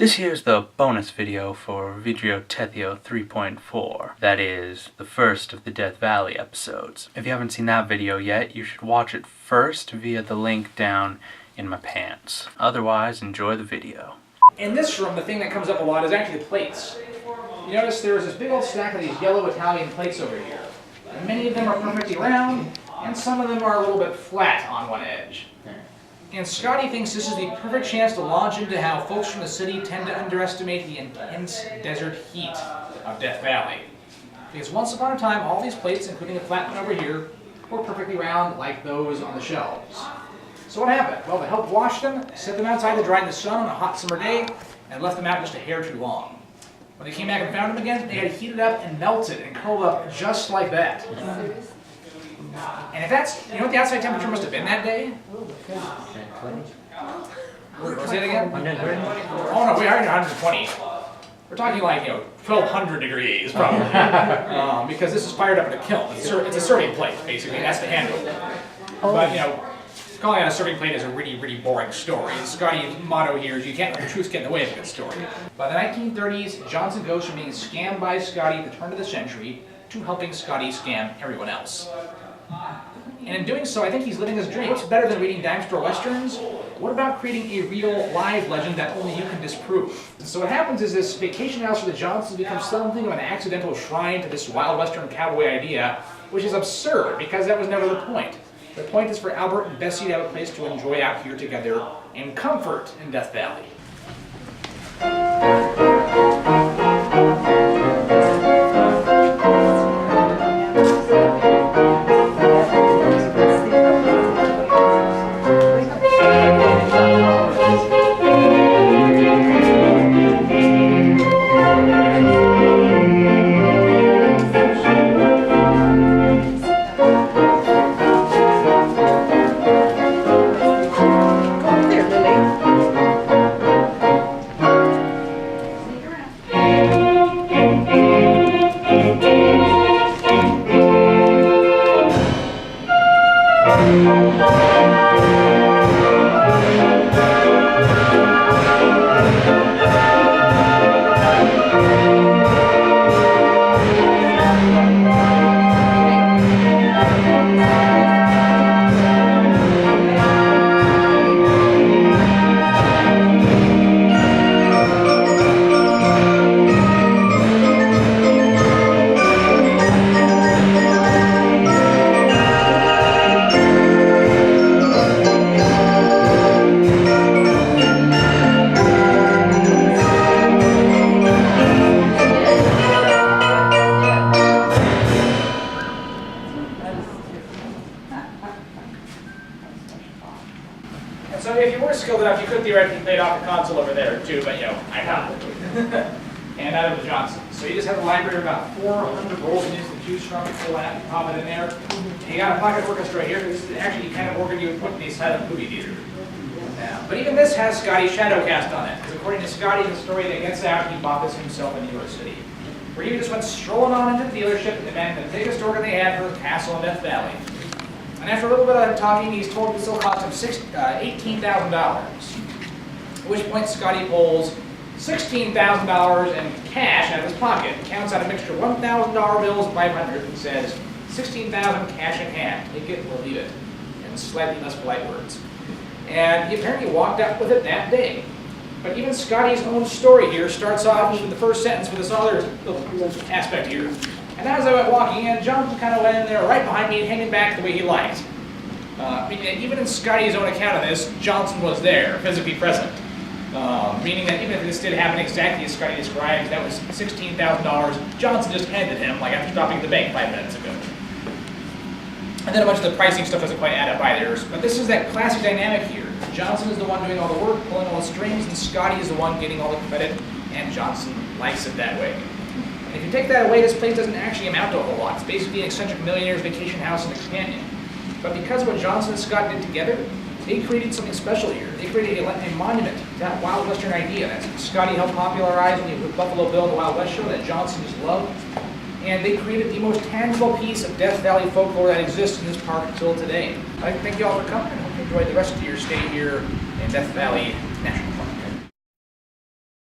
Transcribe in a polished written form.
This here's the bonus video for Vidrio 3.4. That is, the first of the Death Valley episodes. If you haven't seen that video yet, you should watch it first via the link down in my pants. Otherwise, enjoy the video. In this room, the thing that comes up a lot is actually the plates. You notice there was this big old stack of these yellow Italian plates over here. And many of them are perfectly round, and some of them are a little bit flat on one edge. And Scotty thinks this is the perfect chance to launch into how folks from the city tend to underestimate the intense desert heat of Death Valley. Because once upon a time, all these plates, including the flat one over here, were perfectly round like those on the shelves. So what happened? Well, to help wash them, set them outside to dry in the sun on a hot summer day, and left them out just a hair too long. When they came back and found them again, they had heated up and melted and curled up just like that. And if that's, you know what the outside temperature must have been that day? Say it again? Oh no, we are at 120. We're talking like, 1,200 degrees probably. Because this is fired up in a kiln. It's a serving plate, basically. That's the handle. But, calling it a serving plate is a really, really boring story. Scotty's motto here is you can't let the truth get in the way of a good story. By the 1930s, Johnson goes from being scammed by Scotty at the turn of the century to helping Scotty scam everyone else. And in doing so, I think he's living his dream. What's better than reading dime store westerns? What about creating a real, live legend that only you can disprove? So what happens is this vacation house for the Johnsons becomes something of an accidental shrine to this wild western cowboy idea, which is absurd because that was never the point. The point is for Albert and Bessie to have a place to enjoy out here together in comfort in Death Valley. So if you were skilled enough, you could theoretically play it off the console over there too, but I don't. And out of the Johnson. So you just have a library of about 400 rolls and to choose from. You pull that, you pop it in there. And you got a pocket orchestra right here. This is actually kind of organ you would put in a silent movie theater. But even this has Scotty's shadow cast on it. Because according to Scotty, the story that gets out, he bought this himself in New York City. Where he just went strolling on into the dealership and demanded the biggest organ they had for the castle in Death Valley. And after a little bit of talking, he's told this will cost him $18,000. At which point Scotty pulls $16,000 in cash out of his pocket, counts out a mixture of $1,000 bills and 500, and says, $16,000 cash in hand. Take it or leave it. In slightly less polite words. And he apparently walked out with it that day. But even Scotty's own story here starts off with the first sentence with this other little aspect here. And as I went walking in, Johnson kind of went in there right behind me and hanging back the way he liked. Meaning that even in Scotty's own account of this, Johnson was there, physically present. Meaning that even if this did happen exactly as Scotty describes, that was $16,000 Johnson just handed him, like after stopping at the bank 5 minutes ago. And then a bunch of the pricing stuff doesn't quite add up either. But this is that classic dynamic here. Johnson is the one doing all the work, pulling all the strings, and Scotty is the one getting all the credit, and Johnson likes it that way. And if you take that away, this place doesn't actually amount to a whole lot. It's basically an eccentric millionaire's vacation house in the canyon. But because of what Johnson and Scott did together, they created something special here. They created a monument to that Wild Western idea that Scotty helped popularize in the Buffalo Bill and the Wild West show that Johnson just loved. And they created the most tangible piece of Death Valley folklore that exists in this park until today. I'd like to thank you all for coming, and hope you enjoy the rest of your stay here in Death Valley National